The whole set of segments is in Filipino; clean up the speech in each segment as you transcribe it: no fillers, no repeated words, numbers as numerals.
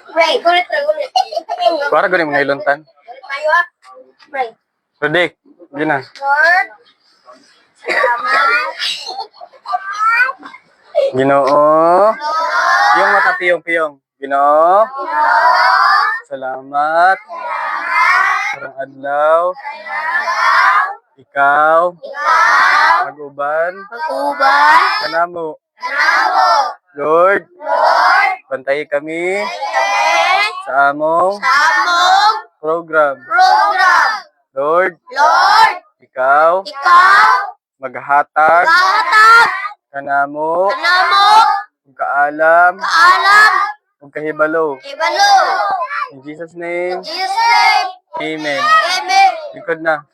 Pray, gulit. Para galing mga iluntan. Tayo ah. Pray. Rodik, yun na. Lord, salamat. Ginoo. Yung mata piyong-piyong. Ginoo. Salamat. Karang adlaw. Ikaw. Mag-uban. Kanamo. Lord. Bantayi kami. Sa among. Program. Lord. Ikaw. Maghatag. Kanamo. Magkaalam. Magkahibalo. In Jesus' name. Amen. Likod na.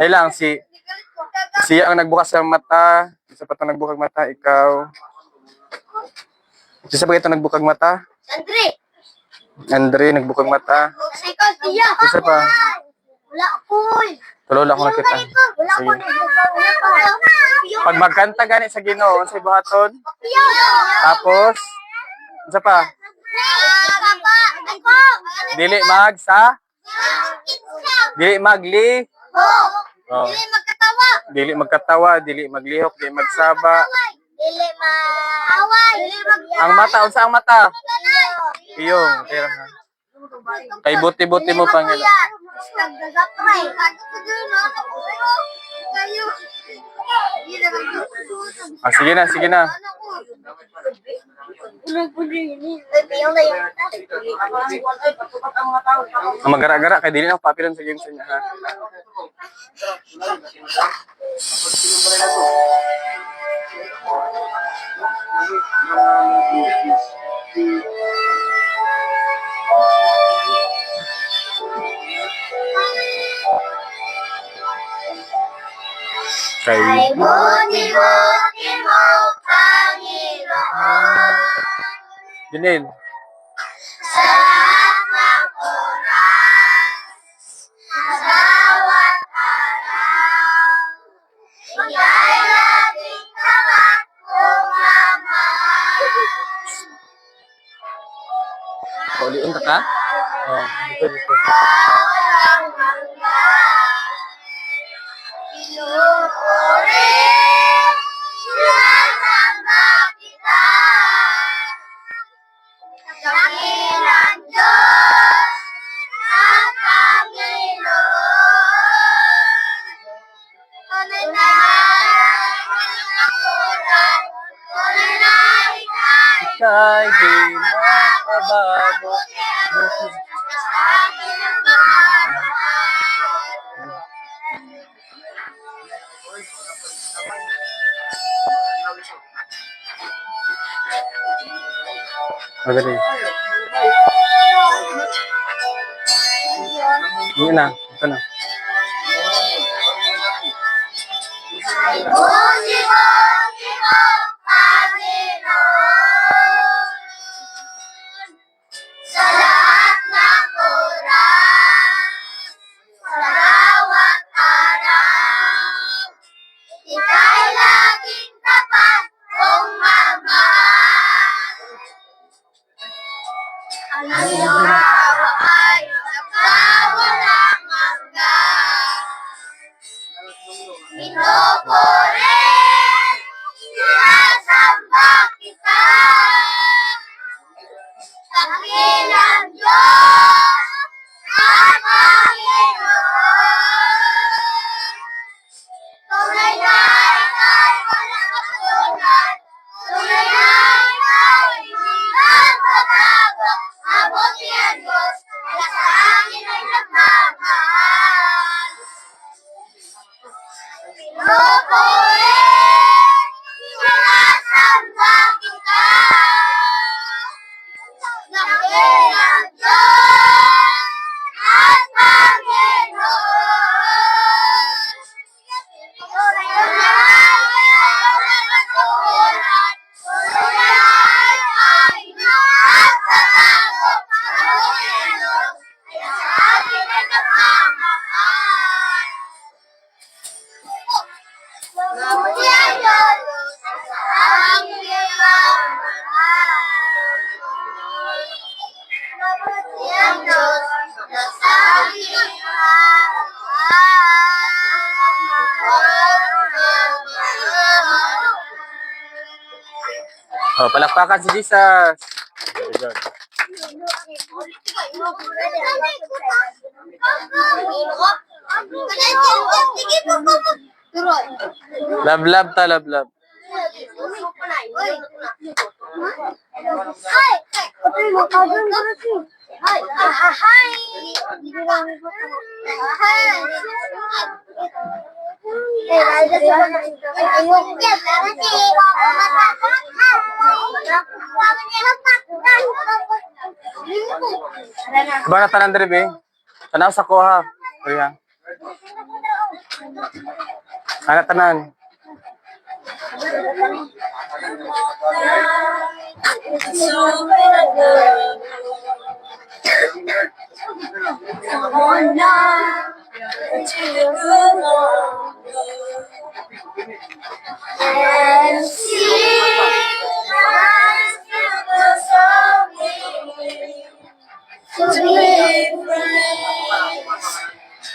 Lang siya ang nagbukas ng mata. Isa pa itong nagbukag mata. Ikaw. Isa pa itong nagbukag mata. Andre, nagbukag mata. Isa pa. Wala ko. Tulola ko na kita. Sige. Pag magkanta gani sa Ginoo sa buhaton. Tapos isa pa. Dili magli. Oh. Dili magkatawa, dili maglihok, dili magsaba. Ang mata, unsa ang mata? Iyong, tira ha. Kay buti-buti mo Panginoon. Sige na. Ang magara-gara kay dili na papilan sa game sa niya ha. Kay buti-buti mo, Panginoon. Junel. Sa lahat ng oras, sa bawat araw, ika'y laging tapat kong mamahal. Uliin ka? Oh, dito. Walang hanggan, pinupuri, sinasamba kita. Dakilang Diyos, ang Panginoon. Tunay na nakulat, tunay na Kay di mababago. sa akin ang pagmamahal. Magaling. Yun na, ito na. Buti-buti mo, Panginoon, sa lahat ng oras, sa bawat araw, ika'y laging tapat kong mamahal. Ang iyong awa ay nagkawalang hanggan. Pinupuri, sinasamba kita. Dakilang Diyos, ang Panginoon. Tunay na ika'y walang Oh, palakpakan si Jesus. Very good. Love, love ta, love, love. Ba na tanan diri be? Tanaw sa ko ha. Kuya. Ana tanan. And see to be free.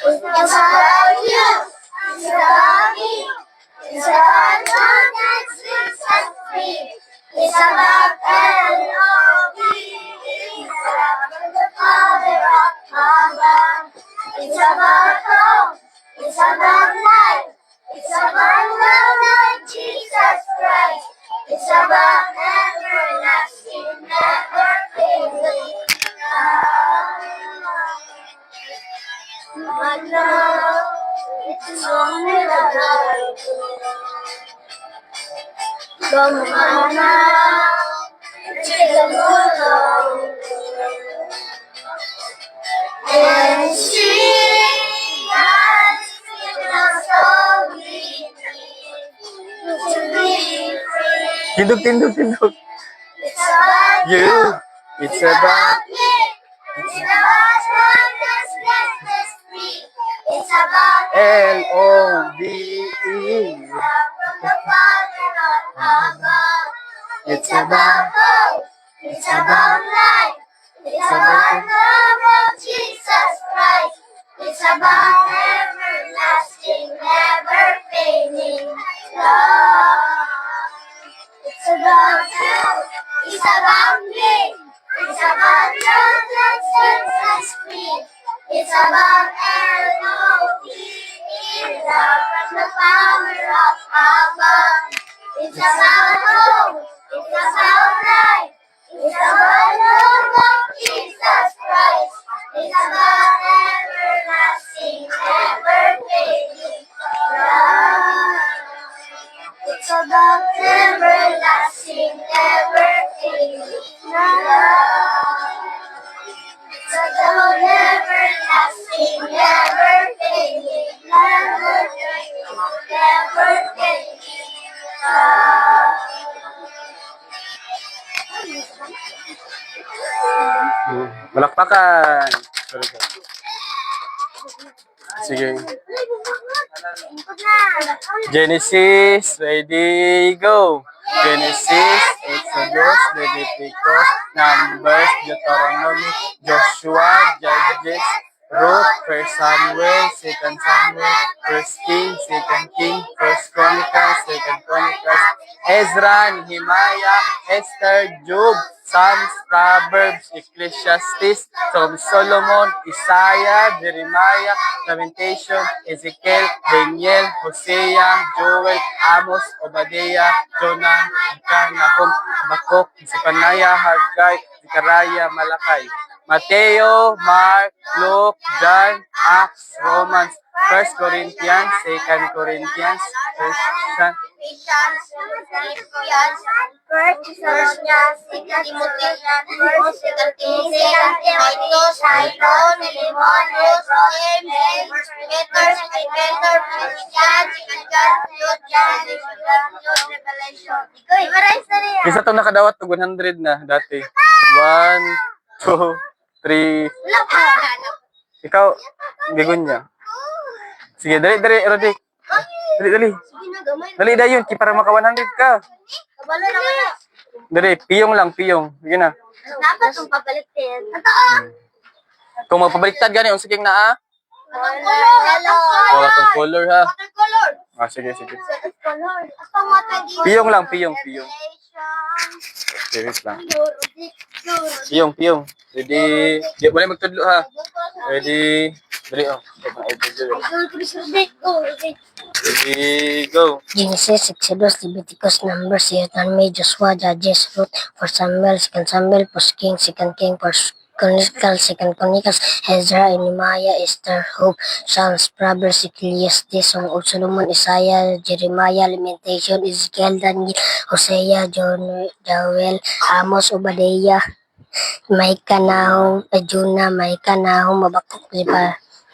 It's about you, it's about me, it's about love that sets us free. It's about L-O-V, it's about the Father of love. It's about hope, it's about life, it's about love like Jesus Christ. It's about everlasting, never failing love. My love, it's only the love. Come on now, take a look and see us so to be free. Tindog, tindog, tindog. It's about You. It's about me. It's about love that sets us free. It's about L-O-V-E. love from the Father of above. It's It's about hope. It's about life. It's about love of Jesus Christ. It's about everlasting, never fading love. It's about you. It's about me. It's about love that sets us free. It's about L-O-V-E, love from the power of above. It's about hope. It's about life. It's about love of Jesus Christ. It's about everlasting, never fading love. It's about everlasting, never fading love. It's about everlasting, never fading, never fading, never fading love. Malakpakan. Very good. Sige. Genesis, ready, go. Genesis, Exodus, Leviticus, Numbers, Deuteronomy, Joshua, Judges, Ruth, First Samuel, Second Samuel, First King, Second King, First Chronicles, Second Chronicles, Ezra, Nehemiah, Esther, Job, Psalms, Proverbs, Ecclesiastes, Psalm Solomon, Isaiah, Jeremiah, Lamentation, Ezekiel, Daniel, Hosea, Joel, Amos, Obadiah, Jonah, Micah, Nahum, Habakkuk, Zephaniah, Haggai, Zechariah, Malachi, Mateo, Mark, Luke, John, Acts, Romans, 1 Corinthians, 2 Corinthians, 1 Ephesians, Philippians, First Thessalonians, Second Timothy, First, Second Timothy, Titus, Philemon, Philemon, James, Peter, Second Peter, Christian, Second John, Jude, Jude, Revelation. Ikaw, i-memorize na niya. Isa itong nakadawat to 100 na dati. 1, 2, 3. Wala pa. Ikaw, gigon niya. Sige, dali, dali, Rodik. Dali, dali. Sige na, gamay. Dali, dali yun. Para maka 100 ka. Kabalo naman na. Dali, piyong lang, piyong. Sige na. Dapat itong papalitin. Totoo. Kung magpabaliktad gani, ang siging na Hello. Wala tong color ha. Watercolor. Ah, sige, sige. Watercolor. Ako water. Piyong lang, piyong, piyong. Revelation. Okay, wait lang. Piyong. Ready? Di, wala magtudlo ha. Ready? Dali, oh. Ready, go. Genesis, Exodus, Leviticus, Numbers, Deuteronomy, Joshua, Judges, Ruth, 1 Samuel, 2 Samuel, 1 King, 2 King, 1 Chronicles, 2 Chronicles, Ezra, Nehemiah, Esther, Hope, Psalms, Proverbs, Ecclesiastes, Song of Solomon, Isaiah, Jeremiah, Lamentation, Ezekiel, Daniel, Hosea, Joel, Amos, Obadiah, Micah, Nahum, Jonah, Micah, Nahum, Mabakuk,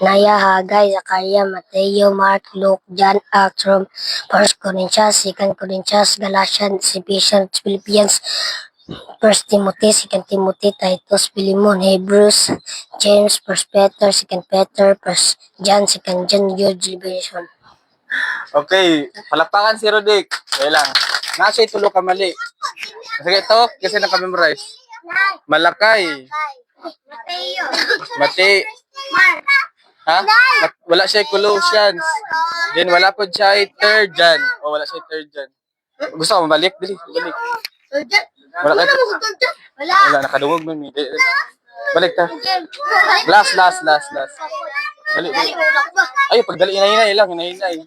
Naya, Haggai, Zachariah, Mateo, Mark, Luke, John, Acts, Rome, 1 Corinthians, 2 Corinthians, Galatians, Ephesians, Philippians, 1 Timothy, 2 Timothy, Titus, Philemon, Hebrews, James, 1 Peter, 2 Peter, 1 John, 2 John, Jude, Revelation. Okay, palakpakan si Rodic. Kaya lang. Nasa itulo ka mali. Sige, ito, kasi nakamemorize. Malakay. Mateo. Mati. Mark. Ha? Wala siya Colossians. Then wala po siya ay third John. O wala siya ay third John. Gusto ko mabalik? Dali, balik. Wala ka. Wala, nakadungog mo. Balik ta. Last. Dali. Ay, pagdali, hinay lang. Ready?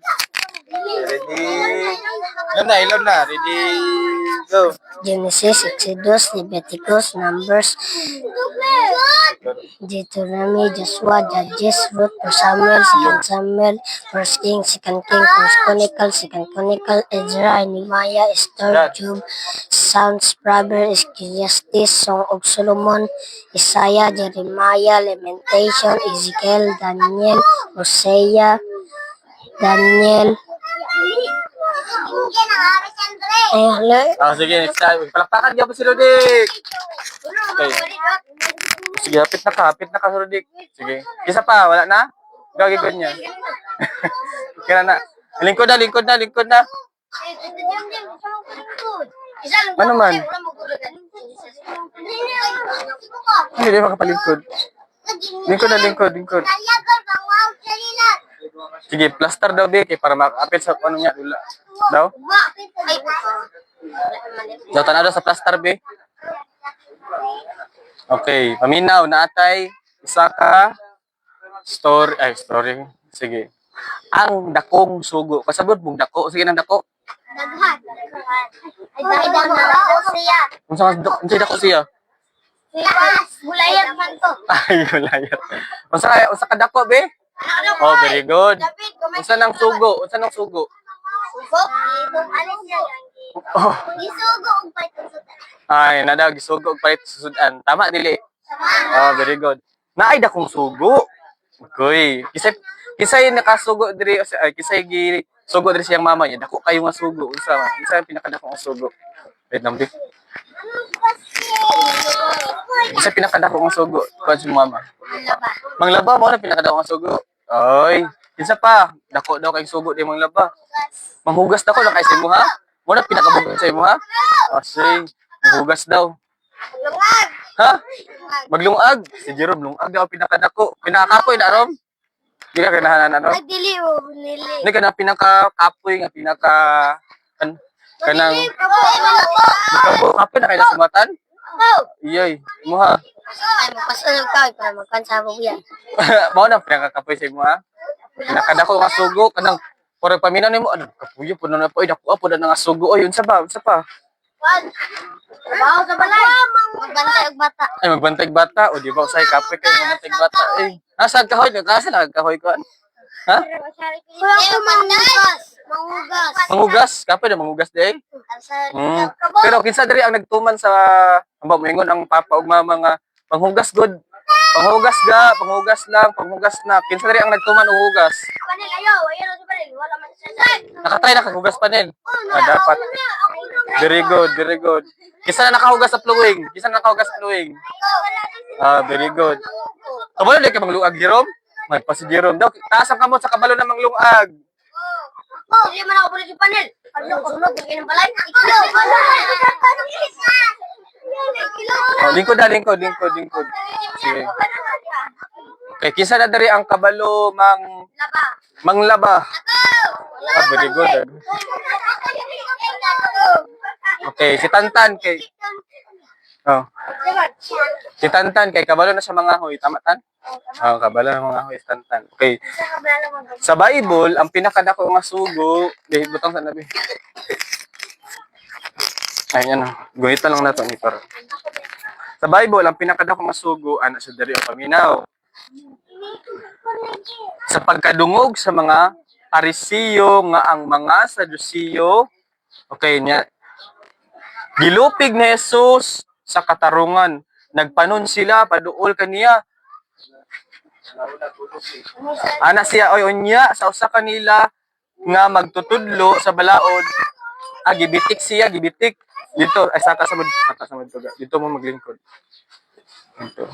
Ilam na. Ready? Go. Genesis, Exodus, Leviticus, Numbers, Deuteronomy, Joshua, Judges, Ruth, 1 Samuel, 2 Samuel, 1 King, 2 King, 1 Chronicles, 2 Chronicles, Ezra, Nehemiah, Esther, Job, Psalms, Proverbs, Ecclesiastes, Song of Solomon, Isaiah, Jeremiah, Lamentation, Ezekiel, Daniel, Hosea, Daniel. Ay, hala. Sige, next time. Palakpakan niya po si Rodic. Okay. Sige, hapit na ka, Rodic. Sige. Isa pa, wala na? Gagawin niya. Kaya na. Lingkod na. Ano man? Hindi makapalingkod. Lingkod. Sige, plaster daw, Vic, para makapit sa ano niya. Daw? Daw, tanaw daw sa plaster, Vic. Okay, paminaw na atay isa ka story. Sige. Ang dakong sugo. Pasabot mong dako. Sige nang dako. Daghan. Ay, daghan na ako siya. Unsa dako siya? Bulayat man to. Ay, gulayat. Unsa ka dako, be? Oh, very good. Unsa nang sugo? Sugo? Alis niya. Oh. Gisugo og payton. Ay, nadaw gisugo og palit susudan. Tama dili. Oh, very good. Naay dakong sugo. Okay. Kisay nakasugo diri kisay gi sugo diri siyang mama niya. Dako kayo nga sugo. Unsa ang pinakadako nga sugo? Wait lang, Vic. Isa pinakadako nga sugo kuan si mama. Manglaba mo na pinakadako nga sugo. Oy, kinsa pa? Dako daw kay sugo di manglaba. Manghugas dako lang kay sa imo ha. Mo na pinakabugat sa imo ha. Asay, manghugas daw. Lungag. Ha? Maglungag. Si Jerome lungag daw pinakadako. Pinakakapoy na rom. Di ka kanahanan ano? Nagdili o nili. Hindi ka na pinakakapoy nga kanang kapoy na kaya sumatan? Iyoy, mo ha. Ay, magpasunod ka para magkansa mo yan. Mao na pinakakapoy sa imo ha. Pinakadako nga sugo kanang pura paminaw nimo ano kapuyo puno na po dako po na nga sugo oy unsa pa? Trabaho sa balay. Magbantay og bata. Ay magbantay bata o di ba usay kapoy kay magbantay bata eh. Nasa kahoy kasi nagkahoy ko. Ha? Kuya ko manghugas. Manghugas, kapoy na manghugas di. Pero kinsa diri ang nagtuman sa amba moingon ang papa ug mama nga panghugas good. Panghugas na. Kinsa diri ang nagtuman og hugas? Panel ayo sa panel. Wala man siya. Nakatry na kag hugas panel. Dapat. Very good. Kinsa na nakahugas sa pluwing? Very good. Kabalo di ka mangluag, Jerome? Magpa si Jerome daw. Taas ang kamot sa kabalo na manglungag. Hindi man ako pala sa panel. Ano ko sunod ng balay? Lingkod. Sige. Okay, kinsa na dari ang kabalo manglaba? Very good. Okay, si Tantan kay Oh, si Tantan kay kabalo na sa mga hoy, tama tan? Oh, kabalo na mga hoy si Tantan. Okay. Sa Bible, ang pinakadako nga sugo, di butang sa nabi. Ay ano, guhitan lang nato ni par. Sa Bible, ang pinakadako nga sugo ana sa diri ang paminaw. Sa pagkadungog sa mga Parisiyo nga ang mga Sadusiyo, okay niya, gilupig ni Jesus sa katarungan. Nagpanon sila, paduol kaniya. Ana siya, oy, unya, sa usa kanila nga magtutudlo sa balaod. Gibitik siya, gibitik. Dito, ay saka sa tuga. Dito mo maglingkod. Dito.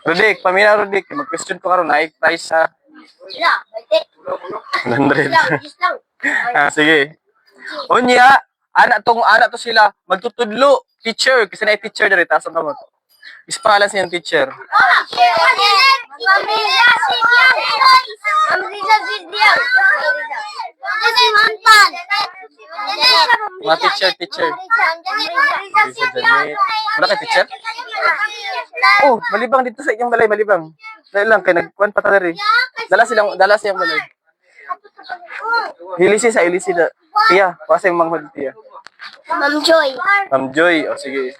Rodik, pamina Rodik, mag-question ko karon na price sa 100. Sige. Unya, ana to sila magtutudlo, teacher, kasi na teacher diri taas ang kamot. Ispalan siyang teacher. Mga teacher. Wala ka teacher? Oh, malibang dito sa inyong balay, malibang. Dahil lang, kay nagkuhan pa ta diri. Dala siyang balay. Ilisi na. Tiya, kasi yung manghod tiya. Ma'am Joy, o sige.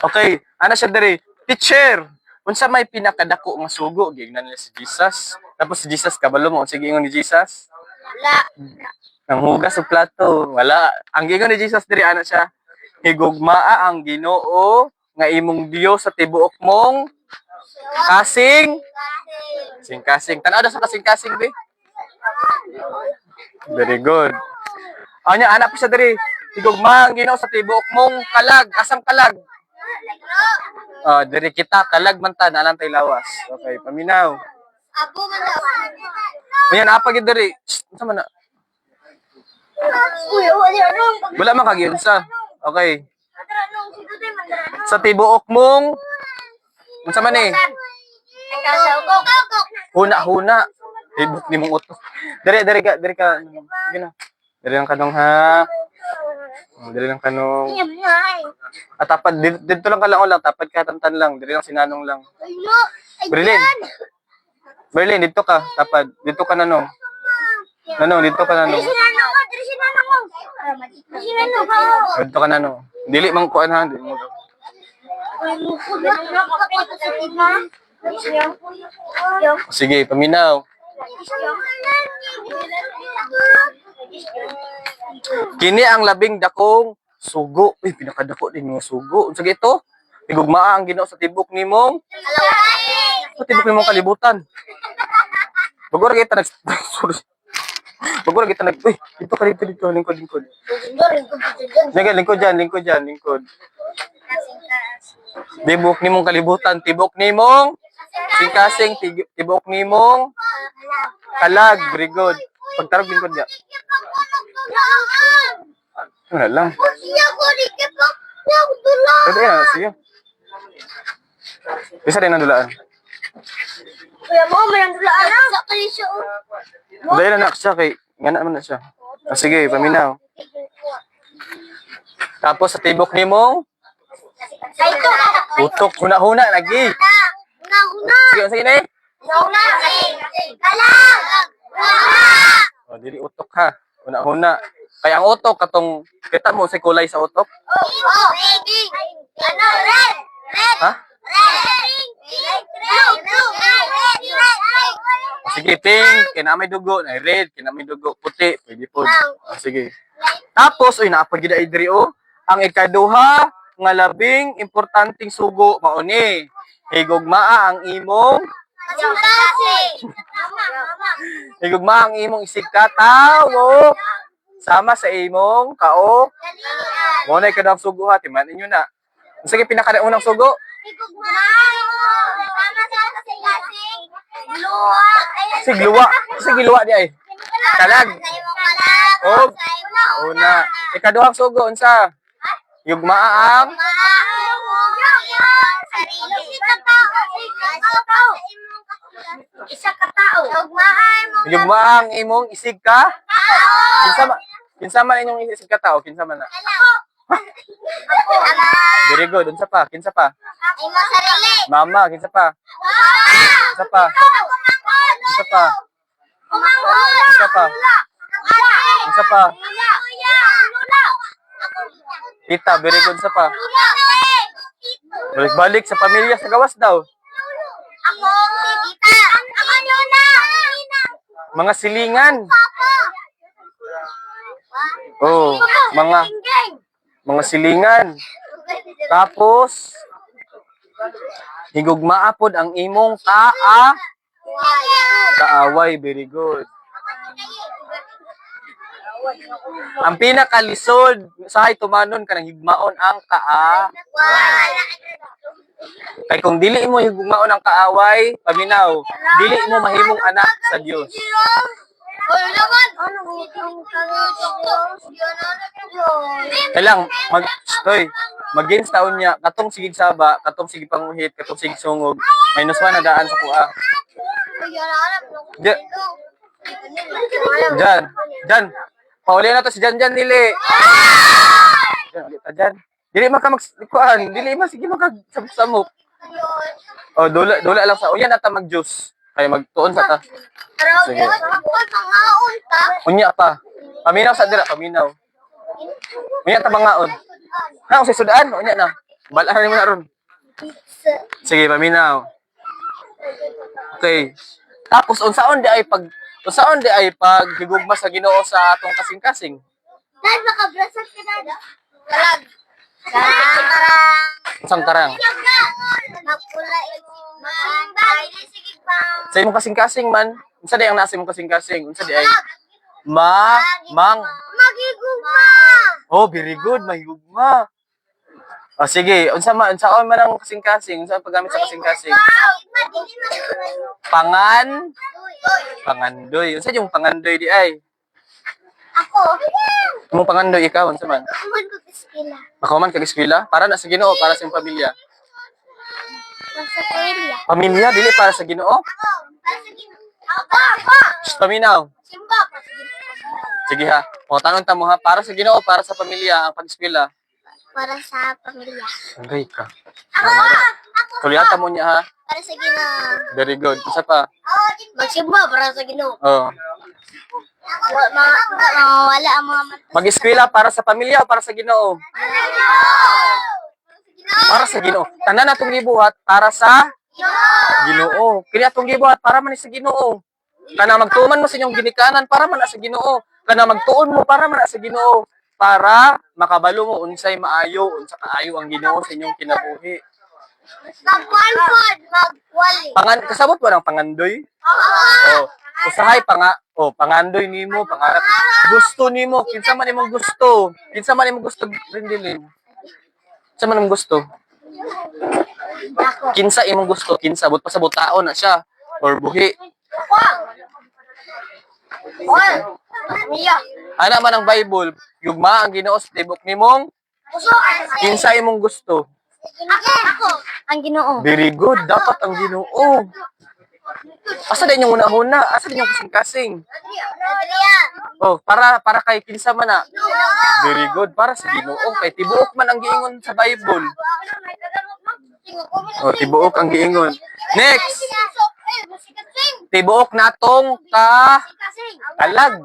Okay, ana siya diri. Teacher, unsa may pinakadako nga sugo gignan nila si Jesus. Tapos si Jesus kabalo mo, sige ingon ni Jesus. Wala. Ang hugas sa plato, wala. Ang gingon ni Jesus diri ana siya. Higugmaa ang Ginoo nga imong Dios sa tibuok mong kasing. Tanaw daw sa kasing be. Very good. Anya anak po siya diri. Higugmaa ang Ginoo sa tibuok mong kalag, asang kalag. Diri kita kalag man ta nalang tay lawas. Okay, paminaw. Abo man daw. Ayan, apa gid diri? Unsa man na? Wala man kagyan sa. Okay. Sa tibuok mong unsa man ni? Huna. Tibok ni mong utok. Diri ka. Gina. Diri lang kanong ha. Diri lang kanong. At tapad dito lang kalaon lang, tapad ka tantan lang, diri lang sinanong lang. Berlin, dito ka, tapad. Dito ka nanong. Dito ka nanong. Dito ka nanong. Dili mang kuan ha, dili mo. Sige, paminaw. Kini ang labing dakong sugo. Pinakadako din yung sugo. Unsa ito? Higugmaa ang Ginoo sa tibok nimong. Sa tibok nimong kalibutan. Bagora kita sorry. Bagora kita dito ka dito, lingkod. Lingkod dyan. Tibok nimong kalibutan, tibok nimong singkasing, tibok nimong kalag, very good. Pagtarog lingkod niya. Ano lang. Pwede yan, sige. Isa rin ang dulaan. Kuya mo, may ang dulaan sa kalisyo. Dahil anak siya, kay nga naman na siya. Sige, paminaw. Tapos sa tibok ni mo, utok, huna-huna, lagi. Huna-huna. Sige na eh. Huna. Kalang. Huna. Dili utok ha. Huna-huna. Kaya ang utok, katong, kita mo sa kulay sa utok? Ano, red. Ha? Sige, pink, kinamay dugo, na red, kinamay dugo, puti, pwede po. Sige. Tapos, naapagid ay diri ang ikaduha nga labing importanteng sugo mauni. Higugmaa ang imong higugmaa ang imong isig katawo sama sa imong kao. Mo na kadang sugo ha, timan ninyo na. Sige, pinakaunang sugo. Sige, luwa di ay. Kalag. Og una. Ikaduhang sugo unsa? Yugmaa ang isa ka tao. yugmaa ang imong isig ka. Unsa Kinsa man inyong isig katao, kinsa man na. Very good. Unsa pa? Kinsa pa? Ay mo sarili. Mama, kinsa pa? Kinsa pa? Kinsa pa? Kinsa pa? Kinsa pa? Tita, very good sa pa. Balik-balik sa pamilya sa gawas daw. Ako, tita. Ako Nuna. Mga silingan. Oh, mga silingan. Tapos higugmaa pod ang imong kaaway, very good. Ang pinakalisod sa tumanon kanang higmaon ang kay kung dili mo higugmaon ang kaaway, paminaw, dili mo mahimong anak sa Dios. Kailang mag-gains taon niya, katong sigig saba, katong sigig panguhit, katong sigig sungog, minus 1 na daan sa kuha. Jan. Pauli na to si Jan dili. Jan. Dili man ka magsikuan, dili man sige magsamok. Oh, dula lang sa uyan ata mag-juice. Kay magtuon sa ta. Sige. Unya pa. Paminaw sa dira, paminaw. Unya ta bangaon. Na usay sudaan, unya na. Balahan mo na ron. Sige, paminaw. Okay. Tapos unsaon di ay pag higugma sa Ginoo sa atong kasing-kasing? Dad, makabrasat ka na. Kalag. Unsang karang? Magpula sige pa. Sa imong kasing-kasing man, unsa di ang nasa imong kasing-kasing? Unsa di ay Magigugma. Oh, very good, mahigugma. Oh, sige, unsaon man ang kasing-kasing? Unsa ang paggamit sa kasing-kasing? Pangandoy. Unsa yung pangandoy di ay? Ako. Imong pangandoy ikaw unsa man? Kuman ko kiskila. Makaman kag eskwela para na sa Ginoo, para sa imong pamilya. Sa pamilya. Pamilya dili para sa Ginoo? Para sa Ginoo. Ako. Paminaw. Simba para sa Ginoo. Sige ha. O tanong ta mo ha, para sa Ginoo, para sa pamilya ang pag-eskwela. Para sa pamilya. Agay ka. Ako. Kulyata mo niya ha. Para sa Ginoo. Very good. Isa pa. Magsimba para sa Ginoo. Oh. Wala ang mga mata. Mag-eskwela para sa pamilya o para sa Ginoo? Para sa Ginoo. Tanan natong gibuhat para sa Ginoo. Kini atong gibuhat para man sa Ginoo. Kana magtuman mo sa inyong ginikanan para man sa Ginoo. Kana magtuon mo para man sa Ginoo. Para makabalo mo unsay maayo, unsa kaayo ang Ginoo sa inyong kinabuhi. Magwali. Kasabot ba ng pangandoy? Oh, usahay pangandoy nimo, pangarap. Gusto nimo, kinsa man imong gusto. Kinsa man imong gusto rindilin. Kinsa man imong gusto? Kinsa imong gusto, kinsa but pasabot taon na siya or buhi. Ana man ang Bible, yugma ang Ginoo sa tibok nimong kinsa imong gusto. Ako. Ang Ginoo. Very good, dapat ang Ginoo. Asa din yung una-una? Asa din yung kasing-kasing? Oh, para kay kinsa man na. Very good, para sa Ginoo kay tibuok man ang giingon sa Bible. Oh, tibuok ang giingon. Next. Tibuok natong kalag.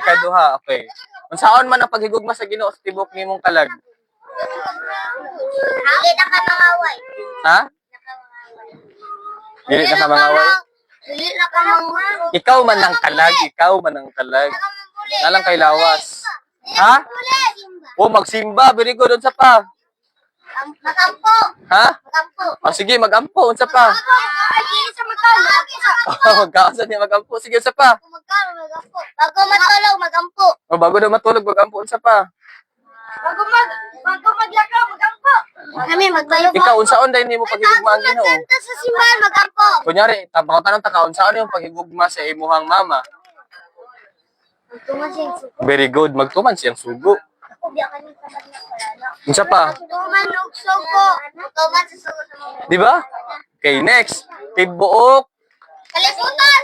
Ikaduha, okay. Unsaon man ang paghigugma sa Ginoo sa tibuok nimong kalag? Dili na ka mangaway. Ha? Dili na ka mangaway? Dili na ka mangaway. Ikaw man ang kalag. Nalang kay lawas. Ha? O magsimba, very good. Unsa pa? Magampo. Ha? Magampo. O sige, magampo. Unsa pa? Dili sa magkano. Magkaasan niya magampo. Sige, unsa pa? Magkano magampo. Bago matulog magampo. O bago na matulog, magampo. Unsa pa? Bago maglakaw magampo. Kami magbayog. Ikaw, unsaon dahil nimo paghigugma ang Ginoo? Santa sa simbahan magampo. Kunyari, tanong ta ka, unsaon yung paghigugma sa imuhang mama? Tumasing. Very good. Magtuman siyang sugo. Ako biya kami sa maglakalala. Unsa pa? Tuman og sugo. Tuman sa sugo sa mga. Di ba? Okay, next. Tibuok Kalibutan!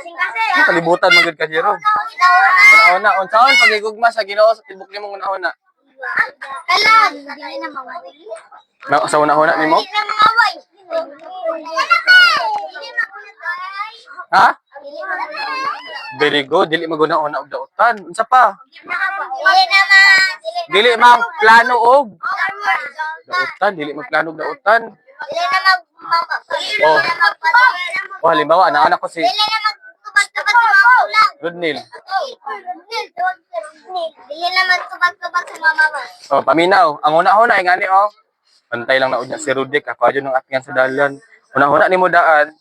Ano kalibutan magud ka Jero? Una-una, unsaon pagigugma sa Ginoo sa tibok nimo una-una? Kalag! Dili na mawaway. Sa una-una nimo? Dili na mawaway. Ha? Very good, dili maguna-una og dautan. Unsa pa? Dili naman. Dili mang plano og dautan, dili magplano og dautan. Dili na magmama. Oh. Oh, halimbawa, anak ko si Dili na magtubag-tubag sa mga ulang. Rodnil. Dili na magtubag-tubag sa mga mama. Oh, paminaw. Ang una-una ay ngani oh. Pantay lang na unya si Rudik, ako adyo nang atyan sa dalan. Una-una nimo daan.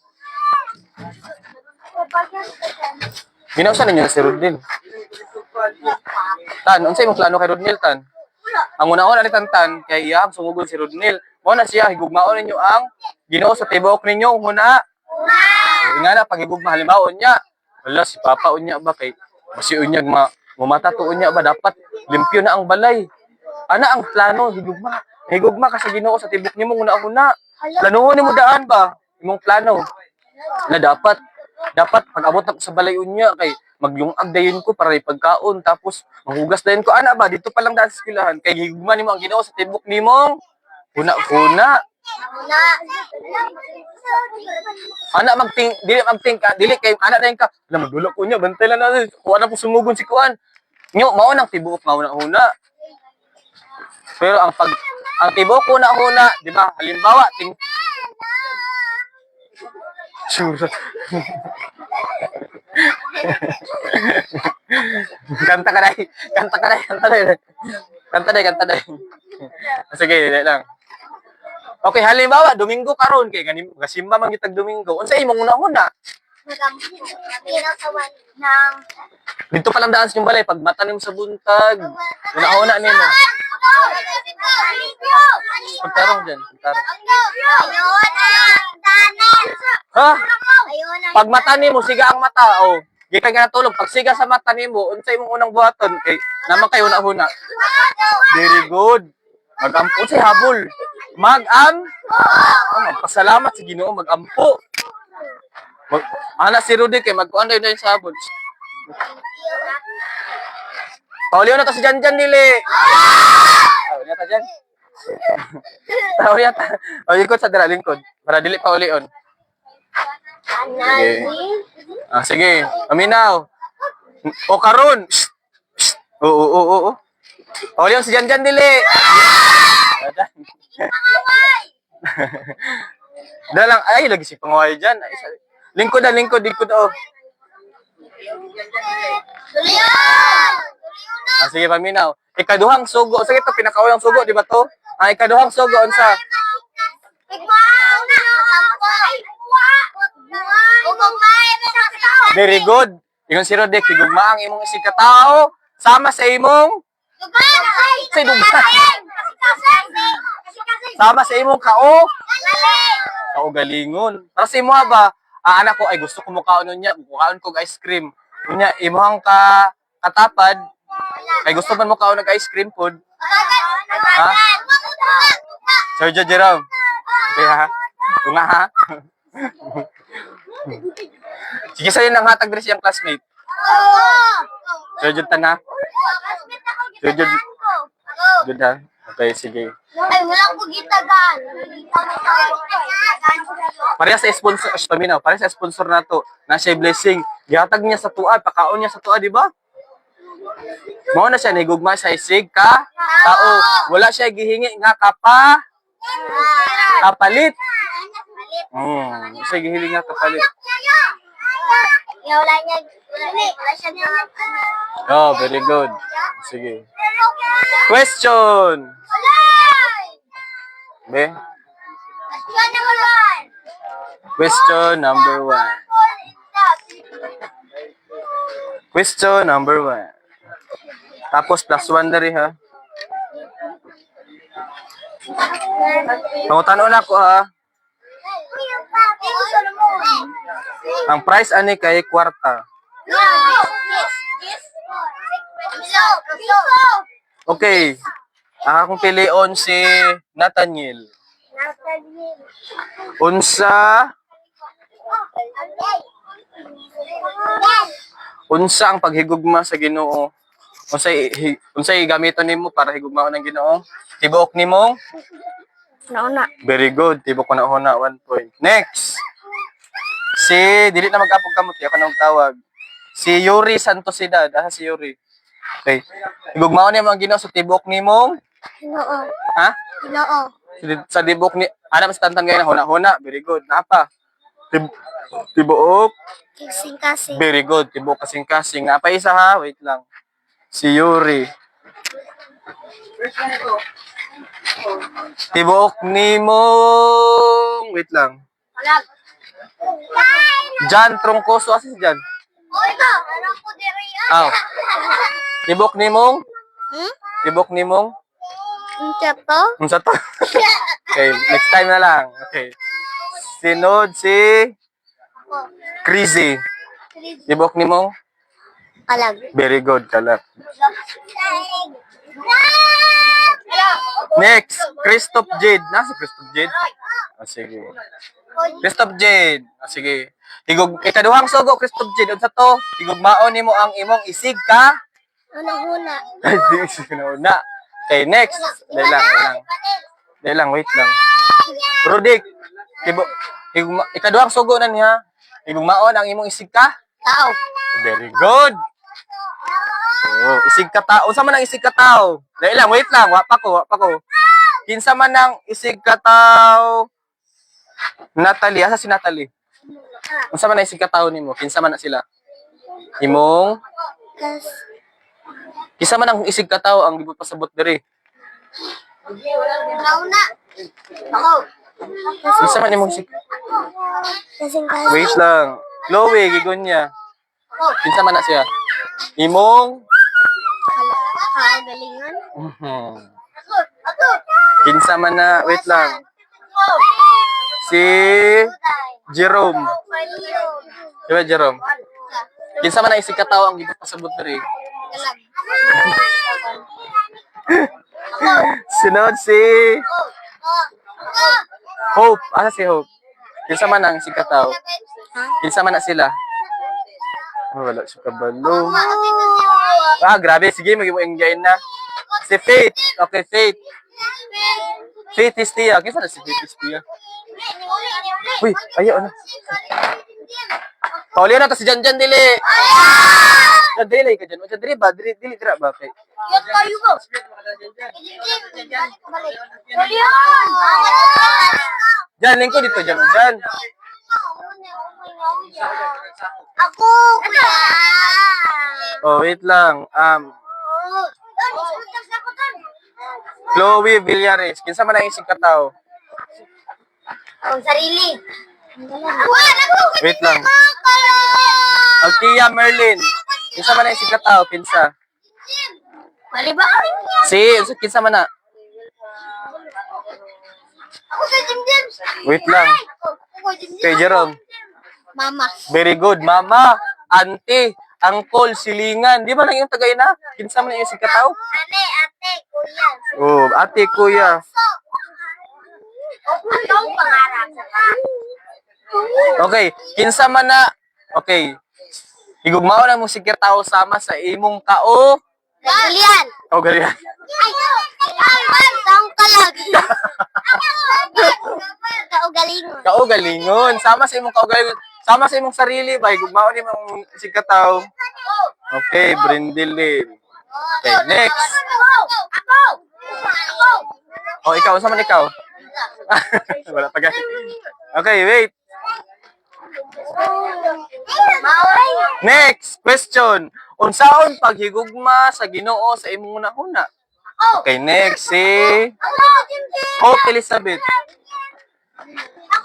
Ginausa ninyo na si Rodnil. Tan, unsay imong plano kay Rodnil tan? Ang una-una ni Tan kay iyang sumugod si Rodnil. Mao na siya higugmaon ninyo ang Ginoo sa tibuok ninyo huna. Ingana pagigugma halimbawa unya. Wala si Papa unya ba kay basi unya mamata to unya ba dapat limpyo na ang balay. Ana ang plano higugma. Higugma ka sa Ginoo sa tibok nimo una-una. Planuhon nimo daan ba? Imong plano. Na dapat pag abot ako sa balay unya kay magyungag dayon ko para ipagkaon tapos manghugas dayon ko ana ba dito pa lang daan sa eskwelahan kay higugma nimo ang Ginoo sa tibok nimo una. Ana magting dili kay ana dayon ka. Alam magdulok ko nya bantay lang na kuha na po sumugon si kuan. Nyo mao nang tibuok nga una. Pero ang tibuok una, di ba? Halimbawa, Sure. Kanta ka dai. Sige, dili lang. Okay, halimbawa, Domingo karon kay ganim gasimba man gitag Domingo. Unsa imong una? Dito pa lang daan sa yung balay pag mata nimo sa buntag. Una nimo. Pagtarong dyan. Ha? Pag mata nimo siga ang mata, oh. Gikan ka natulog pag siga sa mata nimo, unsay imong unang buhaton kay naman kay una-una. Very good. Magampo si habol. Magpasalamat sa Ginoo magampo. Ana si Rudy kay magkuan dayon sa habol. Pauliw na to si Janjan dili. Pauliw ta Jan. Pauliw ta. O ikot sa dira lingkod para dili pa ulion. Sige. Sige. Aminaw. O karon. Oo. Pauliw si Janjan dili. Dalang ay lagi si pangaway diyan. Lingkod oh. Sige paminaw. Ikaduhang sugo. Sige to pinakaulang sugo di ba to? Ikaduhang sugo unsa? Very good. Ingon si Rodek, higugma ang imong isig ka tao sama sa imong sama sa imong kaugalingon. Para sa imo ba? Anak ko ay gusto ko mukaon niya, mukaon ko ice cream. Unya imong katapad ay gusto man mukaon ng ice cream food. Ha? Sergio Jerome. Okay ha? Tunga ha? Sige sa'yo nang hatag rin siyang classmate. Sergio Tana. Sergio. Good ha? Okay, sige. Ay, wala ko gitagan. Pareha sa sponsor, paminaw, pareha sa sponsor na to, na siya blessing. Gihatag niya sa tua, pakaon niya sa tua, di ba? Mao na siya nahigugma sa isig ka tao. Wala siya gihingi nga kapalit. Siya gihingi nga kapalit. Wala siya Oh, very good. Sige. Question. Be? Question number 1. Question number 1. Tapos plus 1 dari ha. Tanong na ko ha. Ang price ani kay kwarta. Okay. Akong pilion si Nathaniel. Unsa Unsa ang paghigugma sa Ginoo? Unsay gamiton nimo para higugmaon ang Ginoo? Tibuok nimo? Nauna. Very good. Tibok ko na una 1 point. Next. Si dili na mag-apog kamot ako nang tawag. Si Yuri Santosidad. Asa si Yuri? Okay. Higugmaon nimo ang Ginoo sa tibok nimong? Ginoo. Ha? Ginoo. Sa tibok ni ana mas tantan ngayon huna. Very good. Napa? Tibuok. Kasing-kasing. Very good. Tibuok kasing-kasing. Napa isa ha? Wait lang. Si Yuri. Tibuok nimong... Wait lang. Alag. Jan Trongcoso. Asa si Jan? Oy ka. Alam ko diri. Aw. Tibuok nimong? Hmm? Tibuok nimong? Unsa to? Unsa to? Okay, next time na lang. Okay. Sinod si Crazy. Tibuok nimong? Alag. Very good, kalak. Next, Christoph Jade. Nasa Christoph Jade? Ah, sige. Christoph Jade. Ah, sige. Ikaduhang sugo, Christoph Jade. Unsa to? Higugmaon nimo ang imong isig ka? Una-una. Hindi, sinuna. Okay, next. Dahil lang, wait lang. Rudik. Ikaduhang sugo na niya. Higugmaon ang imong isig ka? Tao. Very good. Oh, isig ka tao. Unsa man ang isig ka tao? Dahil lang, wait lang. Wa pa ko. Kinsa man ang isig ka tao? Natalie, asa si Natalie? Unsa man ang isig ka tao nimo? Kinsa man na sila? Imong kinsa man ang isig ka tao ang gipasabot diri? Nauna. Ako. Kinsa man imong isig? Kasing-kasing. Wait lang. Chloe, gigon niya. Ako. Kinsa man na siya? Imong Galingan. Ako. kinsa man na, wait lang. Si Jerome. Diba Jerome? Kinsa man ang isig ka tao ang gipasabot diri? Sunod si Hope. Asa si Hope? Kinsa man ang isig ka tao? Kinsa man na sila? Oh, wala siya kabalo. Ah, grabe. Sige, mag-enjoy na. Si Faith. Okay, Faith. Faith is Tia. Kinsa na si Faith is Tia? Uy, ayaw na. Pauli na to si Jan dili. Jan dili ka Jan. Jan dili ba? Dili dira ba kay? Yot kayo ko. Jan lingko dito Jan. Jan. Ako. Oh, wait lang. Chloe Villares. Kinsa man ang isig ka tao? Ang sarili. Wait lang. Altia Merlin. Kinsa man ang isig ka tao? Kinsa? Mali ba? Kinsa man na? Ako sa Jim James. Wait lang. Kay Jerome. Mama. Very good, mama, auntie, uncle, silingan. Di ba nang yung tagay-ina? Kinsa man yung isig ka tao? Ate, kuya. Oh, ate, kuya. Anong pangarap? Okay, kinsa man na. Okay. Higugmao na mo sikir tao sama sa imong kao. Galian. Oh, galian. Ay, taong kalag. Kaugalingon. Kaugalingon. Sama sa imong kaugalingon. Sama sa imong sarili ba? Higugmao ni mong isig ka tao. Okay, Brindilin. Okay, next. Ako. Oh, ikaw. Saan man ikaw? Wala pa gani. Okay, wait. Next question. Unsaon paghigugma sa Ginoo sa imong una-una? Okay, next si Hope Elizabeth.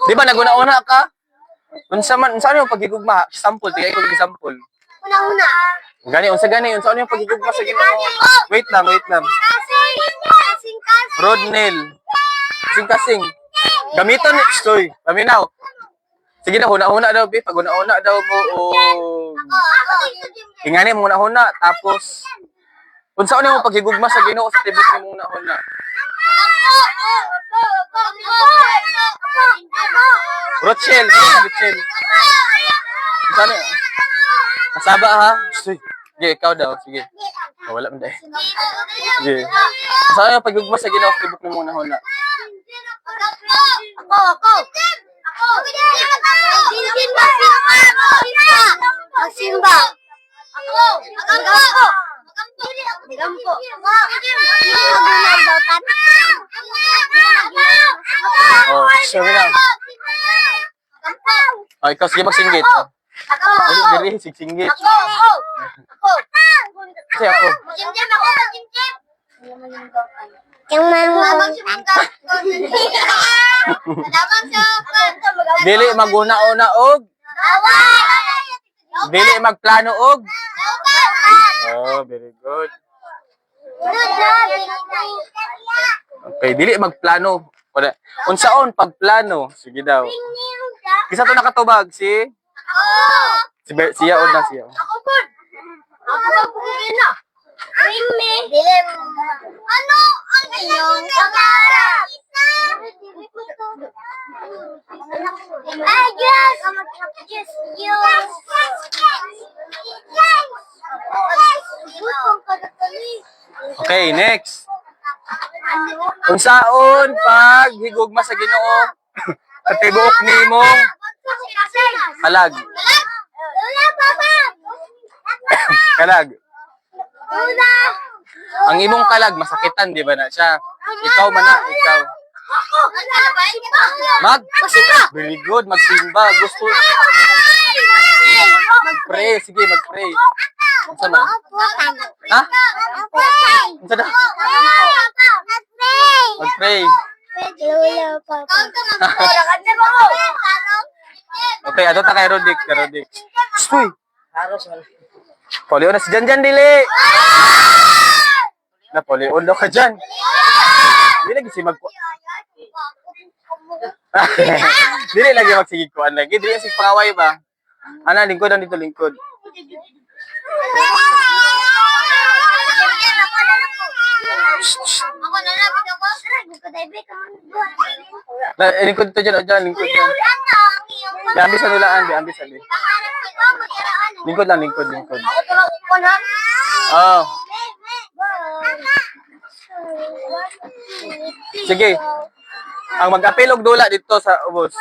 Di ba naguna-una ka? Unsaon yung paghigugma? Sample, tigay ko yung sample. Una-una. Gani, unsaon yung paghigugma sa Ginoo? Wait lang. Kasing. Rodnel. Kasing. Gamiton ni Stoy. Paminaw. Sige na, huna-huna daw, be. Pag huna-huna daw mo, ingani mo huna-huna. Tapos, unsaon yung paghigugma sa Ginoo sa tibok ni mo huna-huna? Rochelle. Saan eh? Masaba ha? Sige, ikaw daw. Sige. Oh, wala mo dahil. Sige. Saan yung pagugma sa Ginoo? Tibok na muna huna. Ako. Magsimba. Ako. Magampo. Oh, sorry lang. Oh, ikaw sige magsinggit. Oh. Dali, singgit. Ako. Kasi ako. Yung Dili maguna-una og. Dili magplano og. Oh, very good. Okay, dili magplano. Wala. Unsaon pagplano? Sige daw. Kisa to nakatubag si siya una siya. Ako po na. Ring me. Dilim. Ano ang iyong pangarap? Just you. Okay, next. Unsaon pag higugma sa Ginoo? Katibuok nimo kalag. Kalag. Ang imong kalag masakitan di ba na siya? Ikaw man na, ikaw. Very good, magsimba. Gusto. Mag-pray, sige, mag-pray. Unsa man? Ha? Unsa daw? Mag-pray. Okay, ato ta kay Rodik, Uy. Polio na si Janjan dili. Na polio daw ka dyan. Dili lagi si Dili lagi magsigig kuan lagi. Dili si pangaway ba? Ana, lingkod ang dito lingkod. Lingkod to dyan, lingkod dyan. Ambil sa nulaan, ambil sa nulaan. Lingkod lang, lingkod. Oh. Sige. Ang mag-apil og dula dito sa ubos.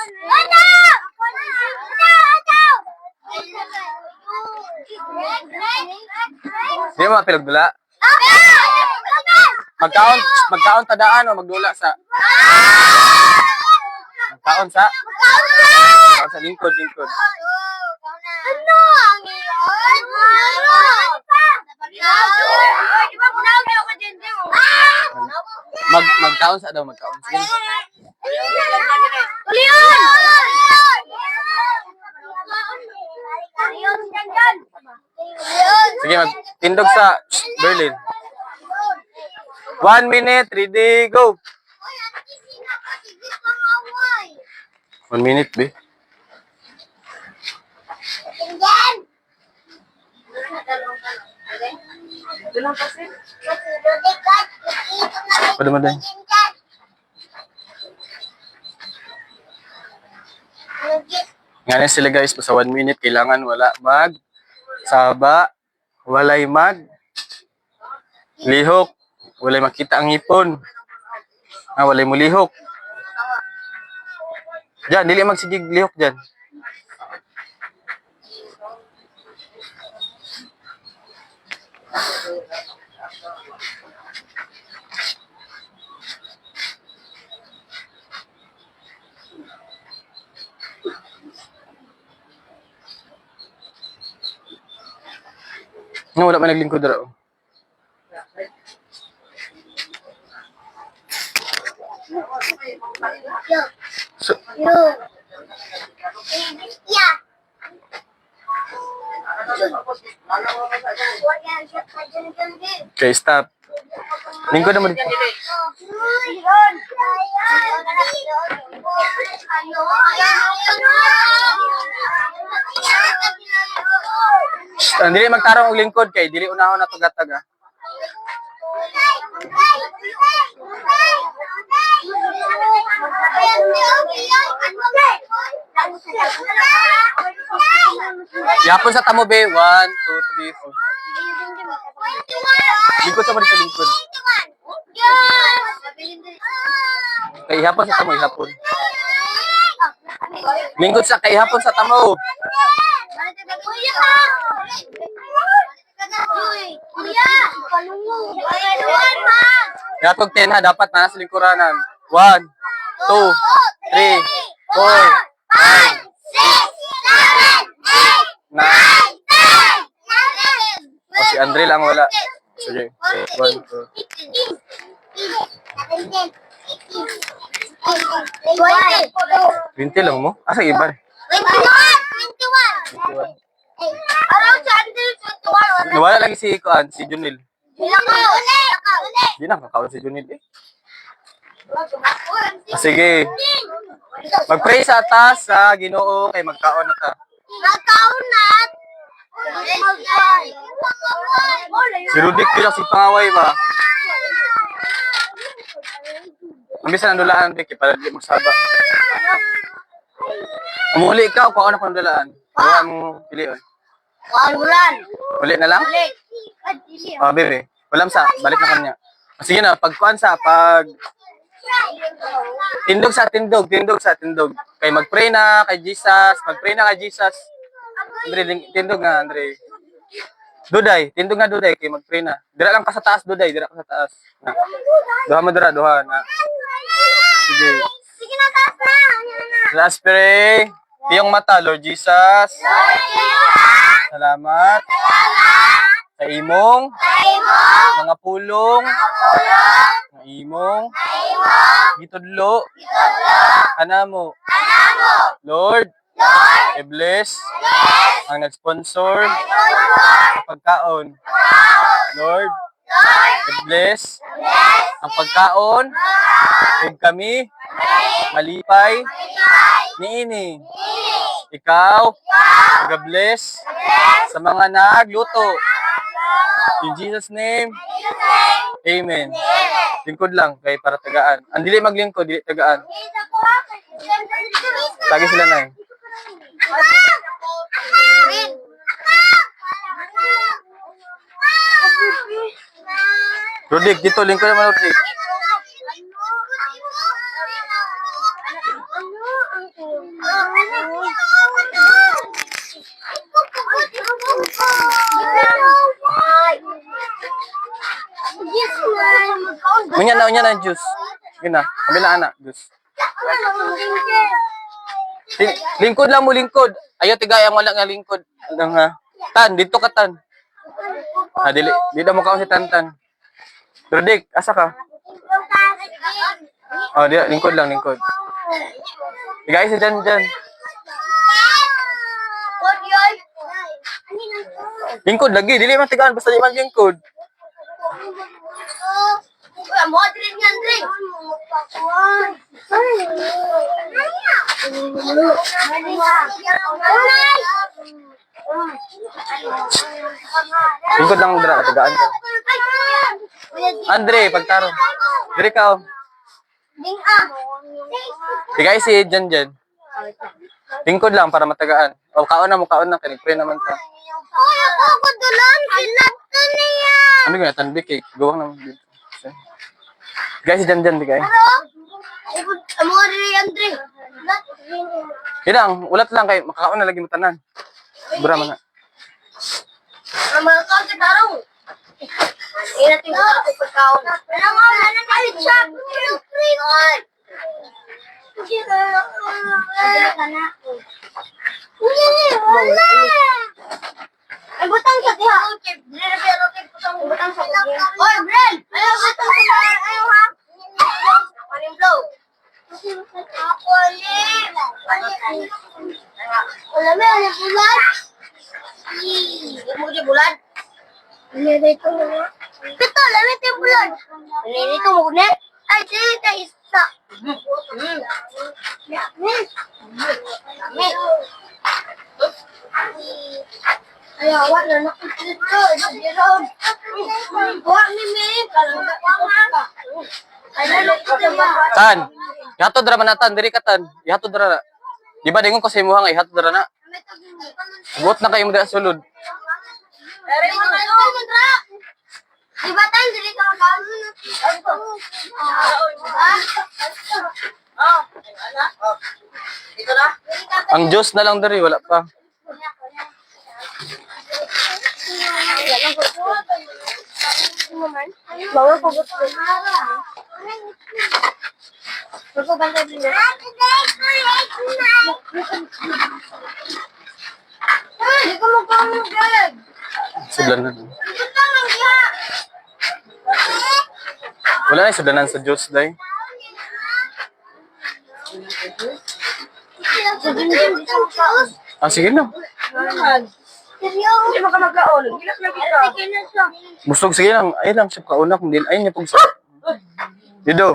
Di mo apil og dula? Magkaon tadaan o magdula sa magkaon sa lingkod. Ano ang magkaon sa daw magkaon. Sige. Sige, magtindog sa Berlin. 1 minute, ready, go. 1 minute, be. Maday. Ngayon sila guys, sa 1 minute, kailangan wala saba, walay lihok, walay makita ang ipon. Walay mo lihok. Diyan, dili magsigig lihok diyan. Wala man naglingkod raw. Okay, stop. Lingkod naman dito. Dili magtarong og lingkod kay dili unahon na tugatag ah. Yapon sa tamo be. 1, 2, 3, 4. Lingkod sa mo dito lingkod. Kay ihapon sa tamo, ihapon. Lingkod sa kay ihapon sa tamo. Yatog 10 ha, dapat na sa lingkuranan. 1, 2, 3, 4, 5, 9. O si Andre lang wala. Sige. 1, 2. 20 lang mo? Asa iba? 21. Araw sa Andre 21. Nawala lagi si Kuan, si Junil. Di na kakaon si Junil eh. Sige. Mag-pray sa atas sa Ginoo kay magkaon na ta. Magkaon na. Si Rudik pila si pangaway ba? Ambisa nang dulaan Vicky para di magsaba. Umuli ikaw kung ano kung dulaan. Wala mo pilion. Bulan. Uli na lang? Oh, bebe. Walam sa, balik na kanya. Sige na, pagkuan sa tindog sa tindog. Kay mag-pray na kay Jesus, Andre, tindog nga, Andre. Tindog nga Duday, kay mag-pray na. Dira lang ka sa taas, Duday, dira ka sa taas. Na. Duha mo dira, duha na. Sige. Sige na, taas na. Let's pray. Tiyong mata, Lord Jesus. Salamat. Sa imong mga pulong ng imong gitudlo anamo Lord i-bless ang nag-sponsor ng pagkaon Lord i-bless ang pagkaon ug kami malipay niini ikaw mag-bless sa mga nagluto. In Jesus' name, Amen. Lingkod lang, kay para tagaan. Ang dili maglingkod, dili tagaan. Lagi sila na eh. Rodik, dito, lingkod naman, Rodik. Unya na juice. Yun na, kabila na, juice. Lingkod lang mo, lingkod. Ayaw tigaya mo lang nga lingkod. Tan, dito ka tan. Dito mo ka si Tantan. Rodik, asa ka? Oh, di, lingkod lang, lingkod. Tigaya si Jan. Lingkod lagi, dili man tigaan, basta di man lingkod. Modern yan, Dre. Lingkod lang dira, tagaan ka. Andre, pagtaro. Diri ka. Tigay si Jan. Lingkod lang para matagaan. O kaon na kay naman ta. Uy, ako dulan, sinakto niya. Ano nga tanbik eh, gawang naman dito. Guys, si Jan bigay. Amo rin yan, Dre. Kinang, ulat lang kay makakaon na lagi mo tanan. Bura man na. Mga kaon sa karong. Inating ko sa pagkaon. Wala nga, wala na kalit siya. Free on. Wala. Ay, butang sa diha. Butang sa diha. Oy, Brel! Ayaw, butang sa diha. Ayaw, ha? Paling blow. Ako, alim. Alam mo, alam bulan? Mo di bulan? Nilito mo nga. Ito, lamit yung bulan. Nilito mo na? Ay, dito, isa. Lamit. Ay, awak na nakikita. Awak ni May. Tan, ihatod dra man natan, diri ka tan. Ihatod dra na. Di ba dingon ko sa imuha nga ihatod dra na. Buot na kayo mo dahil sulod. Diba tayo, dili ka Ang Diyos na lang dari, wala pa. Bawal ko gusto. Gusto ba na din? Hindi ko magpamugad. Sudlan na. Wala na yung sudlanan sa Diyos, day. Ah, sige na. Hindi mo ka magkaon. Hilap na kita. Busog, sige lang. Ay lang, siya kauna. Kung din, ayun niya pong sa... Dido.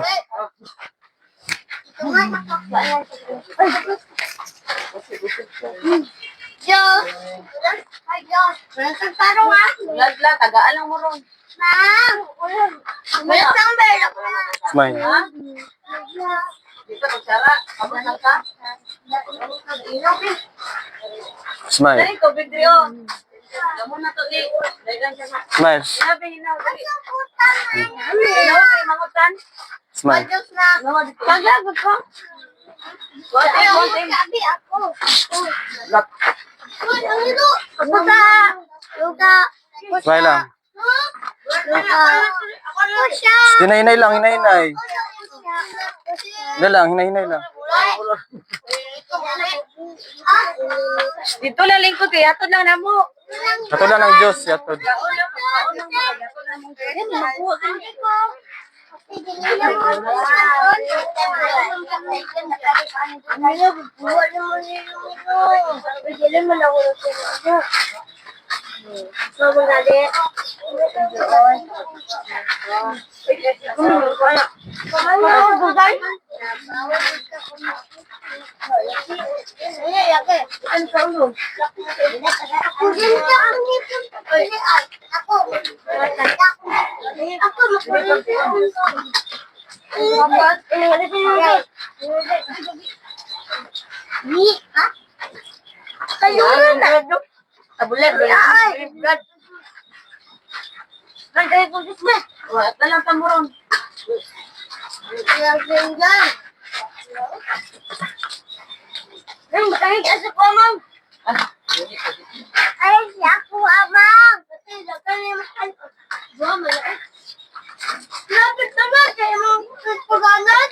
Diyos! Ay, Diyos! Walang parang Ladla, tagaan lang mo ron. Ma'am! Walang number! Smile. Dito, magsara. Kamusta ka? Smile. Dali, tubig rin. Kamu na to, di. Dali lang siya. Smile. Sinabi, hinaw. Dali. Hinaw, kay mangutan. Smile. Diyos na! Paglagot ko. Konti, konti. Sabi ako! Lap. Ang ito! Luka! Luka! Smile lang. Luka! Pusha! Hinay-hinay lang, hinay-hinay. Hindi lang, hinay-hinay lang. Dito lang lingkod kay atod lang na mo. Katulan ng Diyos, yatod. Tabulet, brad. Wala na lang tamuron. Ay, ako, amang! Lapit naman, kaya mong pagkanan?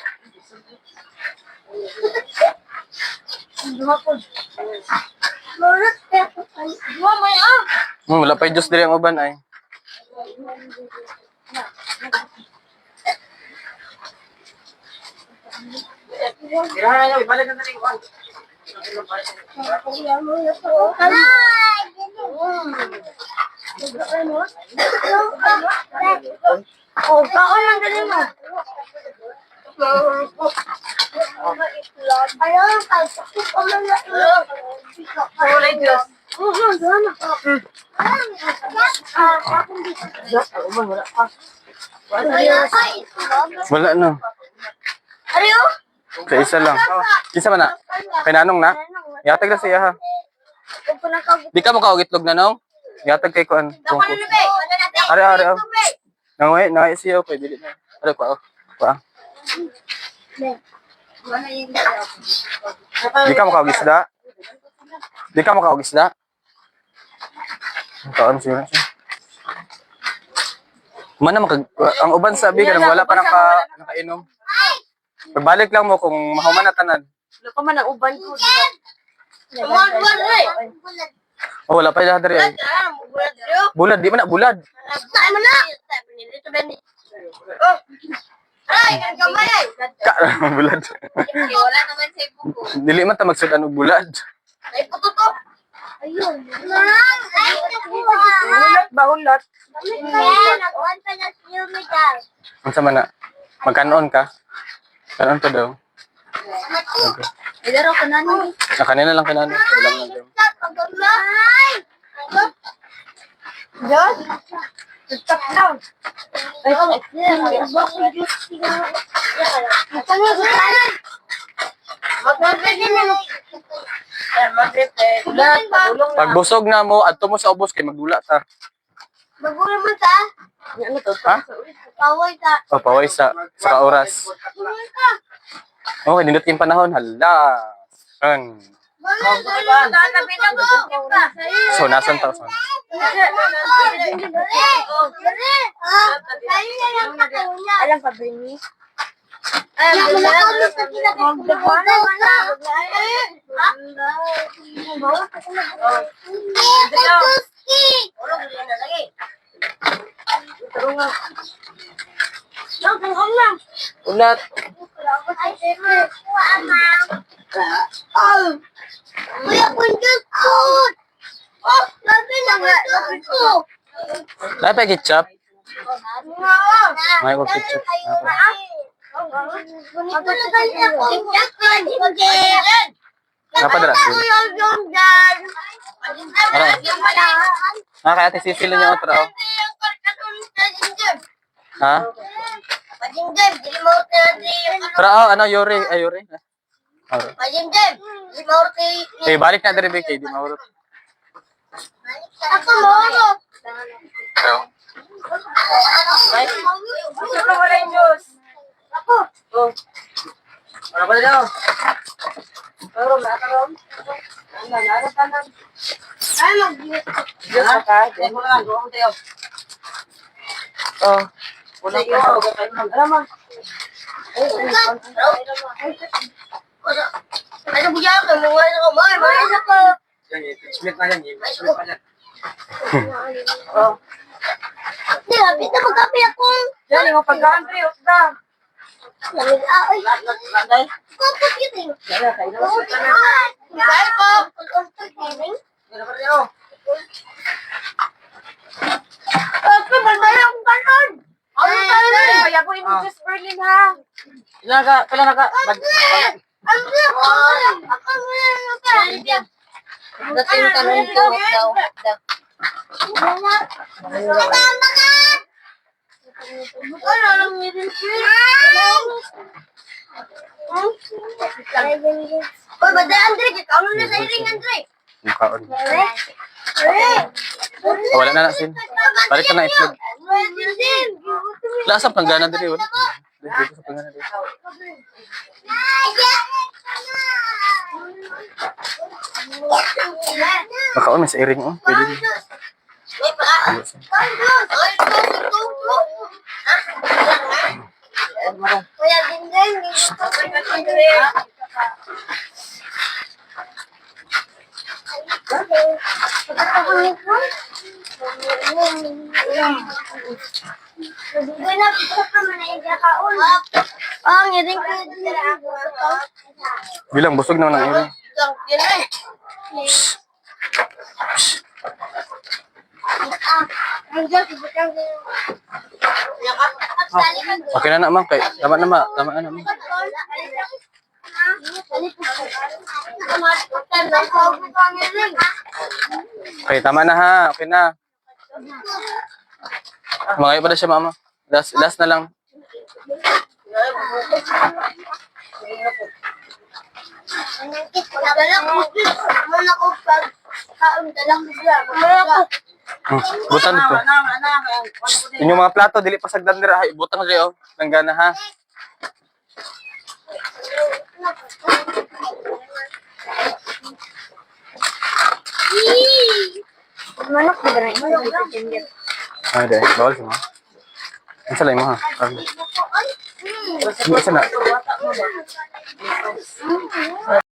Lorot, kaya Wala pa yung Diyos diri ang uban ay. Tirahan na, ibalik na rin. Oh, kaon lang galing mo. Ayaw, pagkakit ko lang na ilo. Kulay Diyos. Wala na. Ariyo? Sa isa lang. Isa man na. Kay Nanong na. Yatag na siya ha. Huwag ko na kag... Di ka makaugit-log na nong? Yatag kay kuan. Are are. Nangay siya okay dili na. Are pa. Pa. Di ka makaugisda? Di ka makaugisda? Kaon siya. Mana ang uban sabi ka wala pa nakainom. Pagbalik lang mo kung mahuman na tanan. Wala pa man ang uban ko. Oh, wala pa lahat diri ay. Bulad, di man na bulad. Saan mo na? Ay, gamay ay. Ka bulad. Wala naman sa ibuko. Dili man ta magsudan og bulad. Ay, puto to. Ayun. Ma'am, ay, nakuha. Hulat ba, hulat? Kaya, nag-on pa na si Yumidal. Unsa man na? Magkanon ka? Kanon to daw. Ay, laro ka na nung. Sa kanina lang kanano. Wala man daw. Pagkamay! Diyos? Stop down. Ay, Pag busog na mo, adto mo sa ubos kay magdula ta. Magulang mo ta. Ha? Paway ta. O, paway sa oras. Oh, nindot yung panahon. Hala. Yan. Tatabi na mo. So, nasan tao? So, Alam pa, Brini? Alam pa, ulat. Kuya, kunjut ko! Oh, labi na ko! Dapat ketchup. May ko ketchup. Dapat dara. Ah, kaya tisisilo niya otra. Oh. Ha? Tara, oh, ano, Yuri. Ay, Yuri. Okay, balik na diri, Vicky. Di maurot. Ako moro. Gusto ko wala yung juice. Ako. Oh. Wala pa daw. Pero nakaroon. Ano. Ay, mag-giit. Juice ka. Diyan mo lang. Doon tayo. Oh. Wala ko. Alam mo. Ano ba yan? Kamungan ako. Mayroon ako. Split na yan. Split na yan. Oh. Di, hapit na magkape ako. Yan, yung pagka-country. Usda. Ay, Landay. kapag yun. Yan, kain na. Dahil ko. Yan pa rin. Kasi bandaya akong kanon. Ano tayo na? Kaya ko yung juice Berlin ha. Kailan naka? Ano ko? Ako mo yung kanon. Dating tanong ko daw. Tama ka! Ano lang yun siya? Uy, baday Andre, ikaw na sa iring Andre. Mukhaon. Andre! Oh, wala na nasin. Balik ka na itlog. Lasap ng gana diri. Wala. Dito sa pangana diri. Makaon may sa iring oh. Pwede din. Kuya Dingding, Bilang busog naman ang iring. Okay na naman kay. Tama na ma. Tama na naman. Okay, tama na ha. Okay na. Mga pa na siya mama. Last na lang. Butang dito. Inyong mga plato dili pa sagdan dira. Hay, butang diri oh. Langgana ha. Manok ba na ito? Ay, dai. Bawal sa mga. Ang salay mo ha. Isa na.